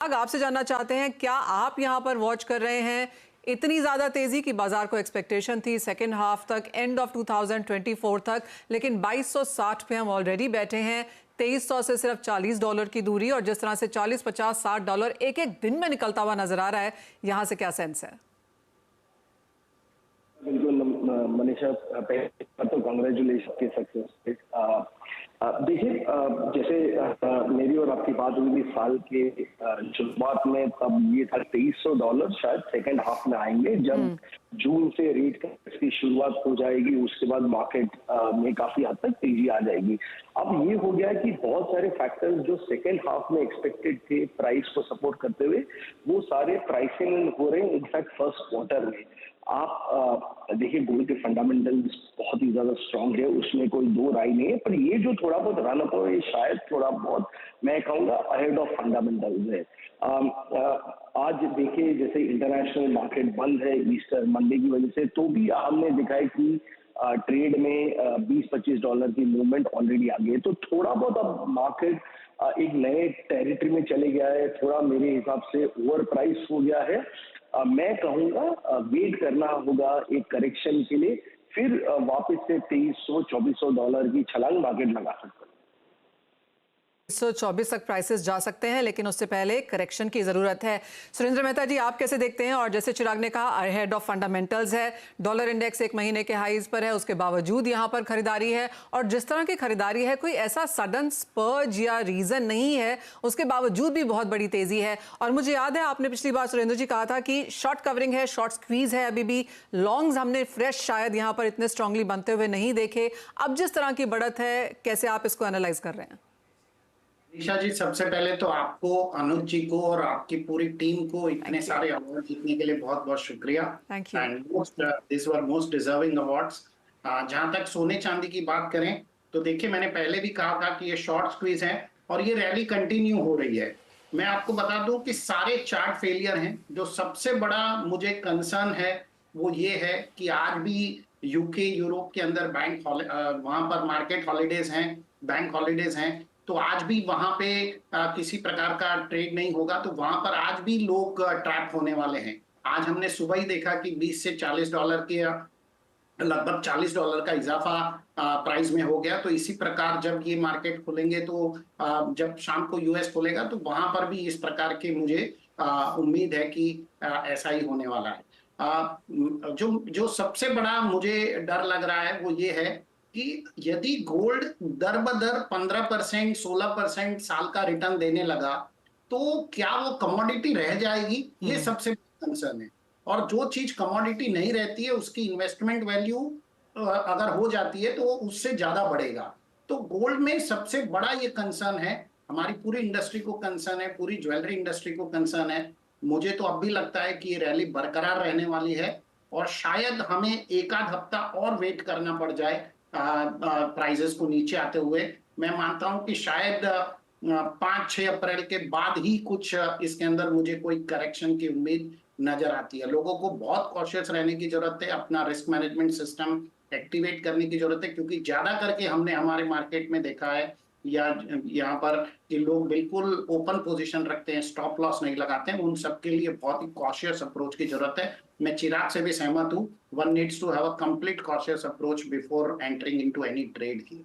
आपसे जानना चाहते हैं, क्या आप यहां पर वॉच कर रहे हैं इतनी ज्यादा तेजी की बाजार को एक्सपेक्टेशन थी सेकेंड हाफ तक, एंड ऑफ 2024 तक, लेकिन 2260 पे हम ऑलरेडी बैठे हैं। 2300 से सिर्फ $40 की दूरी, और जिस तरह से 40, 50, $60 एक एक दिन में निकलता हुआ नजर आ रहा है, यहां से क्या सेंस है? बिल्कुल मनीषा, पहले तो कॉन्ग्रेचुलेशन की सक्सेस पे। देखिए, जैसे मेरी और आपकी बात हुई थी साल के शुरुआत में, तब ये था $2300 शायद सेकेंड हाफ में आएंगे, जब जून से रेट कट की शुरुआत हो जाएगी। उसके बाद मार्केट में काफी हद तक तेजी आ जाएगी। अब ये हो गया कि बहुत सारे फैक्टर्स जो सेकेंड हाफ में एक्सपेक्टेड थे प्राइस को सपोर्ट करते हुए, वो सारे प्राइसिंग हो रहे हैं इनफैक्ट फर्स्ट क्वार्टर में। आप देखिए, गोल्ड के फंडामेंटल्स बहुत ही ज्यादा स्ट्रांग है, उसमें कोई दो राय नहीं है, पर ये जो थोड़ा बहुत रन अप है, ये शायद थोड़ा बहुत मैं कहूँगा अहेड ऑफ फंडामेंटल्स है। आज देखिए, जैसे इंटरनेशनल मार्केट बंद है ईस्टर मंडे की वजह से, तो भी हमने देखा है कि ट्रेड में $20-25 की मूवमेंट ऑलरेडी आ गई है। तो थोड़ा बहुत अब मार्केट एक नए टेरिटरी में चले गया है, थोड़ा मेरे हिसाब से ओवर प्राइस हो गया है। मैं कहूँगा वेट करना होगा एक करेक्शन के लिए, फिर वापस से $2300-2400 की छलांग मार्केट लगा सकता है। 124 तक प्राइसेस जा सकते हैं, लेकिन उससे पहले करेक्शन की जरूरत है। सुरेंद्र मेहता जी, आप कैसे देखते हैं? और जैसे चिराग ने कहा, अहेड ऑफ फंडामेंटल्स है, डॉलर इंडेक्स एक महीने के हाईज पर है, उसके बावजूद यहां पर खरीदारी है, और जिस तरह की खरीदारी है, कोई ऐसा सडन स्पर्ज या रीजन नहीं है, उसके बावजूद भी बहुत बड़ी तेजी है। और मुझे याद है, आपने पिछली बार सुरेंद्र जी कहा था कि शॉर्ट कवरिंग है, शॉर्ट स्क्वीज है, अभी भी लॉन्ग्स हमने फ्रेश शायद यहां पर इतने स्ट्रांगली बनते हुए नहीं देखे। अब जिस तरह की बढ़त है, कैसे आप इसको एनालाइज कर रहे हैं? निशा जी, सबसे पहले तो आपको, अनुज जी को और आपकी पूरी टीम को इतने सारे अवार्ड जीतने के लिए बहुत बहुत शुक्रिया। Thank you. And this were most deserving awards. जहां तक सोने चांदी की बात करें, तो देखिए, मैंने पहले भी कहा था कि ये शॉर्ट स्क्वीज है और ये रैली कंटिन्यू हो रही है। मैं आपको बता दूं कि सारे चार्ट फेलियर हैं। जो सबसे बड़ा मुझे कंसर्न है वो ये है कि आज भी यूके, यूरोप के अंदर वहां पर मार्केट हॉलीडेज हैं, बैंक हॉलीडेज हैं, तो आज भी वहां पे किसी प्रकार का ट्रेड नहीं होगा, तो वहां पर आज भी लोग ट्रैप होने वाले हैं। आज हमने सुबह ही देखा कि $20 से $40 के लगभग $40 का इजाफा प्राइस में हो गया। तो इसी प्रकार जब ये मार्केट खुलेंगे, तो जब शाम को यूएस खुलेगा, तो वहां पर भी इस प्रकार के मुझे उम्मीद है कि ऐसा ही होने वाला है। जो जो सबसे बड़ा मुझे डर लग रहा है वो ये है कि यदि गोल्ड दर बदर 15%, 16% साल का रिटर्न देने लगा, तो क्या वो कमोडिटी रह जाएगी? ये सबसे कंसर्न है। और जो चीज कमोडिटी नहीं रहती है, उसकी इन्वेस्टमेंट वैल्यू अगर हो जाती है, तो वो उससे ज्यादा बढ़ेगा। तो गोल्ड में सबसे बड़ा ये कंसर्न है, हमारी पूरी इंडस्ट्री को कंसर्न है, पूरी ज्वेलरी इंडस्ट्री को कंसर्न है। मुझे तो अब भी लगता है कि ये रैली बरकरार रहने वाली है, और शायद हमें एक आध हफ्ता और वेट करना पड़ जाए प्राइजेस को नीचे आते हुए। मैं मानता हूं कि शायद 5-6 अप्रैल के बाद ही कुछ इसके अंदर मुझे कोई करेक्शन की उम्मीद नजर आती है। लोगों को बहुत कॉशियस रहने की जरूरत है, अपना रिस्क मैनेजमेंट सिस्टम एक्टिवेट करने की जरूरत है, क्योंकि ज्यादा करके हमने हमारे मार्केट में देखा है या यहाँ पर कि लोग बिल्कुल ओपन पोजीशन रखते हैं, स्टॉप लॉस नहीं लगाते हैं। उन सबके लिए बहुत ही कॉशियस अप्रोच की जरूरत है। मैं चिराग से भी सहमत हूं, one needs to have a complete cautious approach before entering into any trade ही।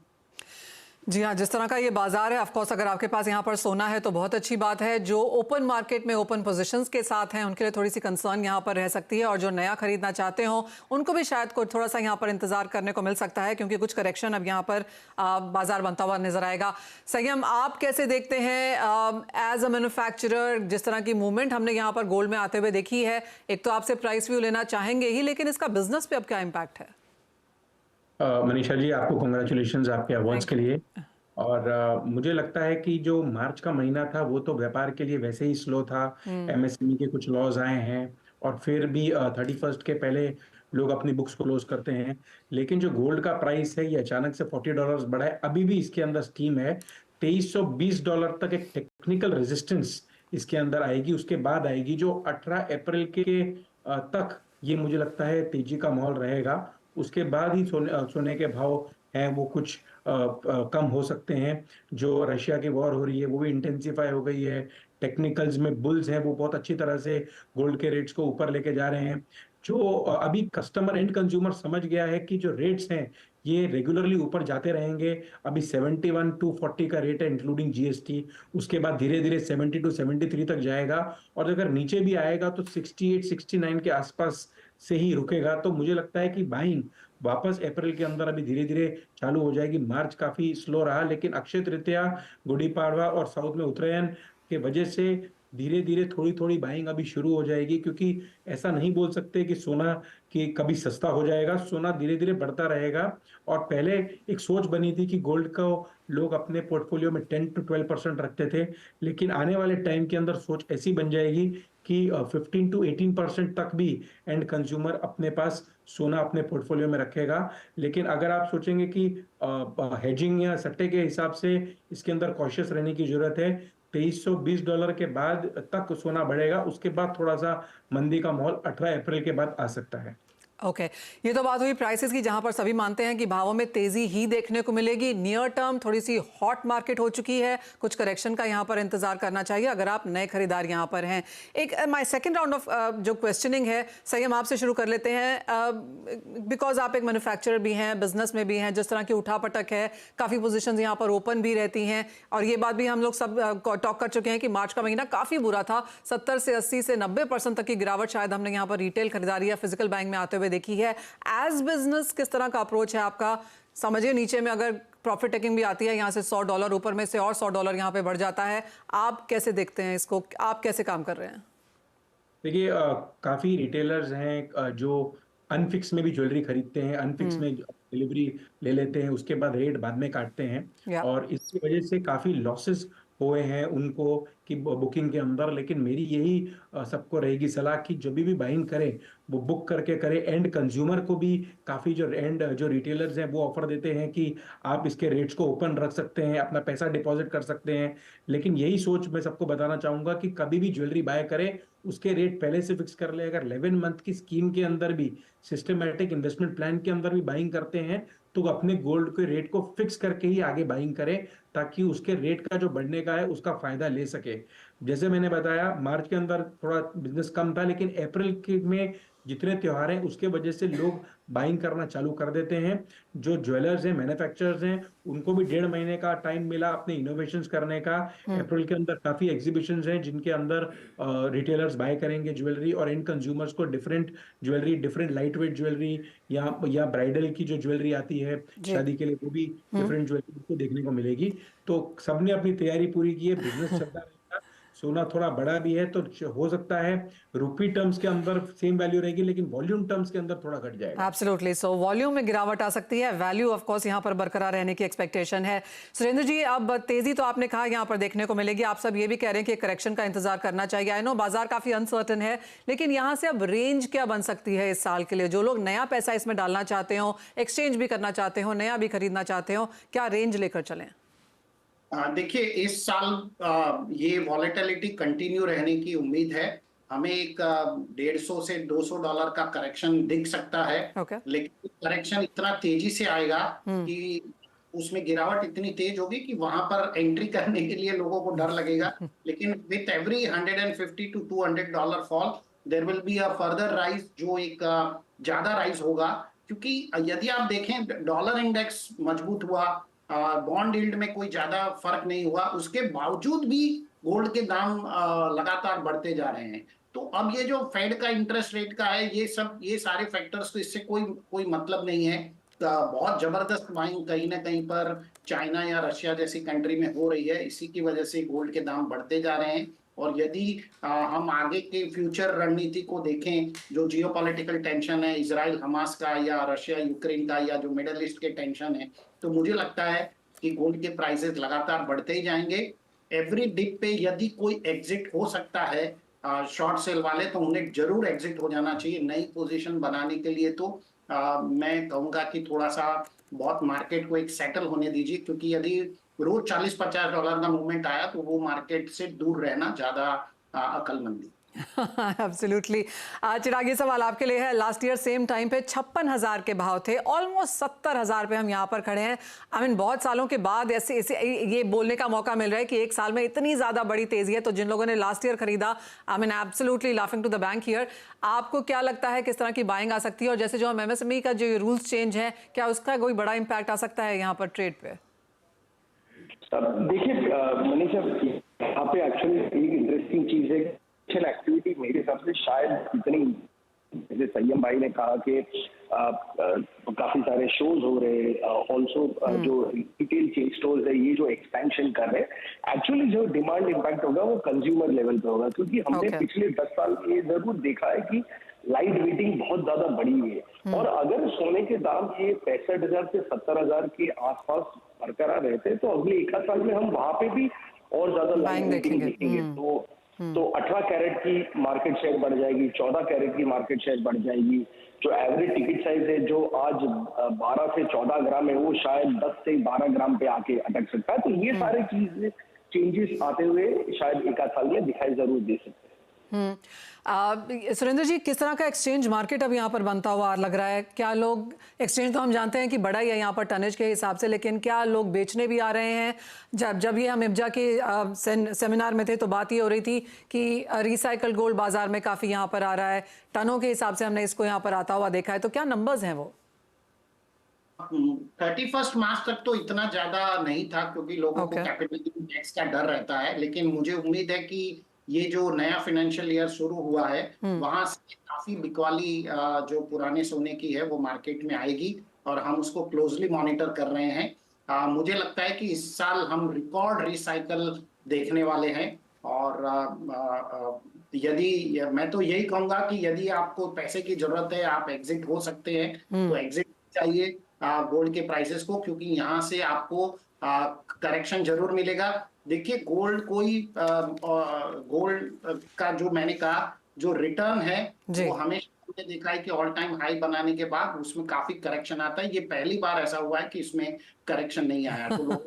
जी हाँ, जिस तरह का ये बाजार है, ऑफ कोर्स अगर आपके पास यहाँ पर सोना है तो बहुत अच्छी बात है। जो ओपन मार्केट में ओपन पोजीशंस के साथ हैं, उनके लिए थोड़ी सी कंसर्न यहाँ पर रह सकती है, और जो नया खरीदना चाहते हो उनको भी शायद को थोड़ा सा यहाँ पर इंतजार करने को मिल सकता है, क्योंकि कुछ करेक्शन अब यहाँ पर बाजार बनता हुआ नजर आएगा। संयम, आप कैसे देखते हैं एज अ मैन्युफैक्चरर, जिस तरह की मूवमेंट हमने यहाँ पर गोल्ड में आते हुए देखी है? एक तो आपसे प्राइस व्यू लेना चाहेंगे ही, लेकिन इसका बिजनेस पे अब क्या इम्पैक्ट है? मनीषा जी, आपको कॉन्ग्रेचुलेशंस आपके अवार्ड्स के लिए। और मुझे लगता है कि जो मार्च का महीना था वो तो व्यापार के लिए वैसे ही स्लो था। एमएसएमई के कुछ लॉज आए हैं, और फिर भी 31 के पहले लोग अपनी बुक्स क्लोज करते हैं। लेकिन जो गोल्ड का प्राइस है, ये अचानक से $40 बढ़ा है। अभी भी इसके अंदर स्टीम है। $2320 तक एक टेक्निकल रेजिस्टेंस इसके अंदर आएगी, उसके बाद आएगी जो 18 अप्रैल के तक ये मुझे लगता है तेजी का माहौल रहेगा। उसके बाद ही सोने के भाव हैं वो कुछ कम हो सकते हैं। जो रशिया की वॉर हो रही है वो भी इंटेंसिफाई हो गई है, टेक्निकल्स में बुल्स हैं वो बहुत अच्छी तरह से गोल्ड के रेट्स को ऊपर लेके जा रहे हैं। जो अभी कस्टमर एंड कंज्यूमर समझ गया है कि जो रेट्स हैं ये रेगुलरली ऊपर जाते रहेंगे। अभी 71 टू 40 का रेट है इंक्लूडिंग जीएसटी, उसके बाद धीरे धीरे 70 टू 73 तक जाएगा, और अगर नीचे भी आएगा तो 68 69 के आसपास से ही रुकेगा। तो मुझे लगता है कि बाइंग वापस अप्रैल के अंदर अभी धीरे धीरे चालू हो जाएगी। मार्च काफी स्लो रहा, लेकिन अक्षय तृतीया, गुड़ी पाड़वा और साउथ में उत्तरायण के वजह से धीरे धीरे थोड़ी थोड़ी बाइंग अभी शुरू हो जाएगी, क्योंकि ऐसा नहीं बोल सकते कि सोना कि कभी सस्ता हो जाएगा। सोना धीरे धीरे बढ़ता रहेगा। और पहले एक सोच बनी थी कि गोल्ड को लोग अपने पोर्टफोलियो में 10 टू 12% रखते थे, लेकिन आने वाले टाइम के अंदर सोच ऐसी बन जाएगी कि 15 टू 18% तक भी एंड कंज्यूमर अपने पास सोना अपने पोर्टफोलियो में रखेगा। लेकिन अगर आप सोचेंगे कि हेजिंग या सट्टे के हिसाब से इसके अंदर कॉशियस रहने की जरूरत है। $2320 के बाद तक सोना बढ़ेगा, उसके बाद थोड़ा सा मंदी का माहौल 18 अप्रैल के बाद आ सकता है। ओके ये तो बात हुई प्राइसेस की, जहां पर सभी मानते हैं कि भावों में तेजी ही देखने को मिलेगी। नियर टर्म थोड़ी सी हॉट मार्केट हो चुकी है, कुछ करेक्शन का यहां पर इंतजार करना चाहिए अगर आप नए खरीदार यहां पर हैं। एक माय सेकंड राउंड ऑफ जो क्वेश्चनिंग है, संयम आपसे शुरू कर लेते हैं, बिकॉज आप एक मैन्युफैक्चरर भी हैं, बिजनेस में भी हैं, जिस तरह की उठापटक है, काफ़ी पोजिशन यहाँ पर ओपन भी रहती हैं, और ये बात भी हम लोग सब टॉक कर चुके हैं कि मार्च का महीना काफ़ी बुरा था। 70 से 80 से 90% तक की गिरावट शायद हमने यहाँ पर रिटेल खरीदारी या फिजिकल बाइंग में आते हुए देखी है। एज बिजनेस किस तरह का अप्रोच है आपका? समझिए नीचे में अगर प्रॉफिट टेकिंग भी आती है, यहाँ से $100, ऊपर में से और $100 यहाँ पे बढ़ जाता है, आप कैसे देखते हैं इसको? आप कैसे काम कर रहे हैं? देखिए, काफी रिटेलर्स हैं जो अनफिक्स में भी ज्वेलरी खरीदते हैं, अनफिक्स में डिलीवरी ले लेते हैं, उसके बाद रेट बाद में काटते हैं, या और इसकी वजह से काफी लॉसेस हुए हैं उनको कि बुकिंग के अंदर। लेकिन मेरी यही सबको रहेगी सलाह कि जब भी बाइंग करें वो बुक करके करें। एंड कंज्यूमर को भी काफी जो रिटेलर्स हैं वो ऑफर देते हैं कि आप इसके रेट्स को ओपन रख सकते हैं, अपना पैसा डिपॉजिट कर सकते हैं। लेकिन यही सोच मैं सबको बताना चाहूंगा कि कभी भी ज्वेलरी बाय करें उसके रेट पहले से फिक्स कर ले। अगर 11 मंथ की स्कीम के अंदर भी, सिस्टमेटिक इन्वेस्टमेंट प्लान के अंदर भी बाइंग करते हैं तो अपने गोल्ड के रेट को फिक्स करके ही आगे बाइंग करें, ताकि उसके रेट का जो बढ़ने का है उसका फायदा ले सके। जैसे मैंने बताया मार्च के अंदर थोड़ा बिजनेस कम था, लेकिन अप्रैल के में जितने त्योहार हैं उसके वजह से लोग बाइंग करना चालू कर देते हैं। जो ज्वेलर्स हैं, मैन्युफैक्चरर्स हैं, उनको भी 1.5 महीने का टाइम मिला अपने इनोवेशंस करने का। अप्रैल के अंदर काफी एग्जीबिशंस हैं जिनके अंदर रिटेलर्स बाय करेंगे ज्वेलरी, और एंड कंज्यूमर्स को different jewellery, different light weight jewellery या ब्राइडल की जो ज्वेलरी आती है शादी के लिए, वो भी डिफरेंट ज्वेलरी को देखने को मिलेगी। तो सबने अपनी तैयारी पूरी की है, बिजनेस चलता रहेगा। सोना थोड़ा बड़ा भी है तो हो सकता है रुपी टर्म्स के अंदर सेम वैल्यू रहेगी, लेकिन वॉल्यूम टर्म्स के अंदर थोड़ा घट जाएगा। एब्सोल्युटली, सो वॉल्यूम में गिरावट आ सकती है, वैल्यू ऑफ कोर्स यहाँ पर बरकरार रहने की एक्सपेक्टेशन है। सुरेंद्र जी, अब तेजी तो आपने कहा यहाँ पर देखने को मिलेगी, आप सब ये भी कह रहे हैं कि करेक्शन का इंतजार करना चाहिए। आई नो बाजार काफी अनसर्टन है, लेकिन यहाँ से अब रेंज क्या बन सकती है इस साल के लिए? जो लोग नया पैसा इसमें डालना चाहते हो, एक्सचेंज भी करना चाहते हो, नया भी खरीदना चाहते हो, क्या रेंज लेकर चलें? देखिए, इस साल ये वॉलेटिलिटी कंटिन्यू रहने की उम्मीद है। हमें एक 150 से $200 का करेक्शन दिख सकता है। Okay. लेकिन करेक्शन इतना तेजी से आएगा कि उसमें गिरावट इतनी तेज होगी कि वहां पर एंट्री करने के लिए लोगों को डर लगेगा। लेकिन with every $150 to $200 fall there will be a further rise, जो एक ज्यादा राइज होगा। क्योंकि यदि आप देखें डॉलर इंडेक्स मजबूत हुआ, बॉन्ड यील्ड में कोई ज्यादा फर्क नहीं हुआ, उसके बावजूद भी गोल्ड के दाम लगातार बढ़ते जा रहे हैं। तो अब ये जो फेड का इंटरेस्ट रेट का है, ये सारे फैक्टर्स, तो इससे कोई मतलब नहीं है। बहुत जबरदस्त बाइंग कहीं ना कहीं पर चाइना या रशिया जैसी कंट्री में हो रही है, इसी की वजह से गोल्ड के दाम बढ़ते जा रहे हैं। और यदि हम आगे के फ्यूचर रणनीति को देखें, जो जियोपॉलिटिकल टेंशन है इजराइल हमास का, या रशिया यूक्रेन का, या जो मिडल ईस्ट के टेंशन है, तो मुझे लगता है कि गोल्ड के प्राइसेस लगातार बढ़ते ही जाएंगे। एवरी डिप पे यदि कोई एग्जिट हो सकता है शॉर्ट सेल वाले, तो उन्हें जरूर एग्जिट हो जाना चाहिए नई पोजीशन बनाने के लिए। तो मैं कहूंगा कि थोड़ा सा बहुत मार्केट को एक सेटल होने दीजिए, क्योंकि यदि रोज $40-50 का मूवमेंट आया तो वो मार्केट से दूर रहना ज्यादा अकलमंदी। एब्सोल्युटली। चिराग, ये सवाल आपके लिए है। लास्ट ईयर सेम टाइम पे 56,000 के भाव थे, ऑलमोस्ट 70,000 पे हम यहाँ पर खड़े हैं। आई मीन बहुत सालों के बाद ऐसे ये बोलने का मौका मिल रहा है कि एक साल में इतनी ज्यादा बड़ी तेजी है। तो जिन लोगों ने लास्ट ईयर खरीदा, I mean absolutely laughing to the bank here. आपको क्या लगता है किस तरह की बाइंग आ सकती है? और जैसे जो हम एमएसएमई का जो रूल्स चेंज है, क्या उसका कोई बड़ा इंपैक्ट आ सकता है यहाँ पर ट्रेड पे? देखिए मनीषा, यहाँ पे एक्चुअली एक इंटरेस्टिंग चीज है। एक्टिविटी मेरे हिसाब से शायद इतनी, जैसे संयम भाई ने कहा कि काफी सारे शोज हो रहे, ऑल्सो जो रिटेल चेन स्टोर्स है ये जो एक्सपेंशन कर रहे हैं, एक्चुअली जो डिमांड इम्पैक्ट होगा वो कंज्यूमर लेवल पे होगा। क्योंकि हमने पिछले 10 साल में ये जरूर देखा है कि लाइट वेटिंग बहुत ज्यादा बढ़ी हुई है। और अगर सोने के दाम ये 65,000 से 70,000 के आसपास बरकरार रहते तो अगले 1 साल में हम वहां पे भी और ज्यादा लाइट वेटिंग देखेंगे। तो 18 कैरेट की मार्केट शेयर बढ़ जाएगी, 14 कैरेट की मार्केट शेयर बढ़ जाएगी। जो एवरेज टिकट साइज है जो आज 12 से 14 ग्राम है वो शायद 10 से 12 ग्राम पे आके अटक सकता है। तो ये सारे चीज चेंजेस आते हुए शायद 1 साल में दिखाई जरूर दे सकते हैं। सुरेंद्र जी, किस तरह का एक्सचेंज मार्केट अब यहाँ पर बनता हुआ लग रहा है? क्या लोग, एक्सचेंज तो हम जानते हैं कि बड़ा ही है यहाँ पर टनेज के हिसाब से, लेकिन क्या लोग बेचने भी आ रहे हैं? जब ये हम इब्जा के सेमिनार में थे तो बात ये हो रही थी कि रिसाइकल गोल्ड बाजार में काफी यहाँ पर आ रहा है, टनों के हिसाब से हमने इसको यहाँ पर आता हुआ देखा है। तो क्या नंबर्स हैं वो? 31 मार्च तक तो इतना ज्यादा नहीं था क्योंकि लोगों को कैपिटल गेन टैक्स का डर रहता है, लेकिन मुझे उम्मीद है कि ये जो नया फाइनेंशियल ईयर शुरू हुआ है वहां से काफी बिकवाली जो पुराने सोने की है वो मार्केट में आएगी और हम उसको क्लोजली मॉनिटर कर रहे हैं। मुझे लगता है कि इस साल हम रिकॉर्ड रिसाइकल देखने वाले हैं। और यदि मैं तो यही कहूंगा कि यदि आपको पैसे की जरूरत है, आप एग्जिट हो सकते हैं, तो एग्जिट चाहिए गोल्ड के प्राइसेस को, क्योंकि यहाँ से आपको करेक्शन जरूर मिलेगा। देखिए गोल्ड का जो मैंने कहा जो रिटर्न है वो हमेशा हमने देखा है कि ऑल टाइम हाई बनाने के बाद उसमें काफी करेक्शन आता है। ये पहली बार ऐसा हुआ है कि इसमें करेक्शन नहीं आया। तो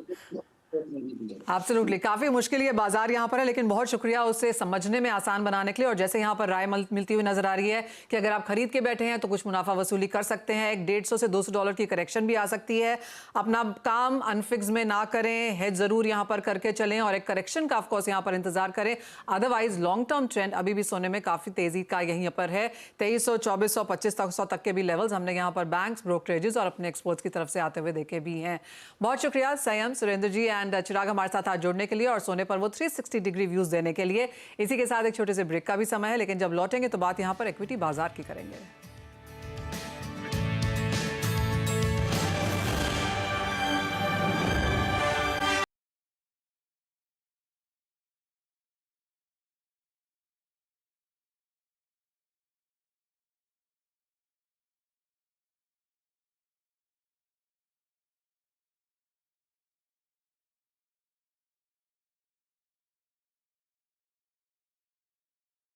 एब्सोल्युटली, काफी मुश्किल ये बाजार यहाँ पर है, लेकिन बहुत शुक्रिया उसे समझने में आसान बनाने के लिए। और जैसे यहाँ पर राय मिलती हुई नजर आ रही है कि अगर आप खरीद के बैठे हैं तो कुछ मुनाफा वसूली कर सकते हैं। एक 150 से 200 डॉलर की करेक्शन भी आ सकती है। अपना काम अनफिक्स में ना करें, हेज जरूर यहाँ पर करके चलें और एक करेक्शन का ऑफकोर्स यहाँ पर इंतजार करें। अदरवाइज लॉन्ग टर्म ट्रेंड अभी भी सोने में काफी तेजी का यहीं पर है। 2300, 2400, 2500 तक के भी लेवल्स हमने यहाँ पर बैंक्स, ब्रोकरेजेस और अपने एक्सपोर्ट्स की तरफ से आते हुए देखे भी हैं। बहुत शुक्रिया संयम, सुरेंद्र जी एंड चिराग हमारे साथ हाथ जोड़ने के लिए और सोने पर वो 360 डिग्री व्यूज देने के लिए। इसी के साथ एक छोटे से ब्रेक का भी समय है, लेकिन जब लौटेंगे तो बात यहाँ पर इक्विटी बाजार की करेंगे।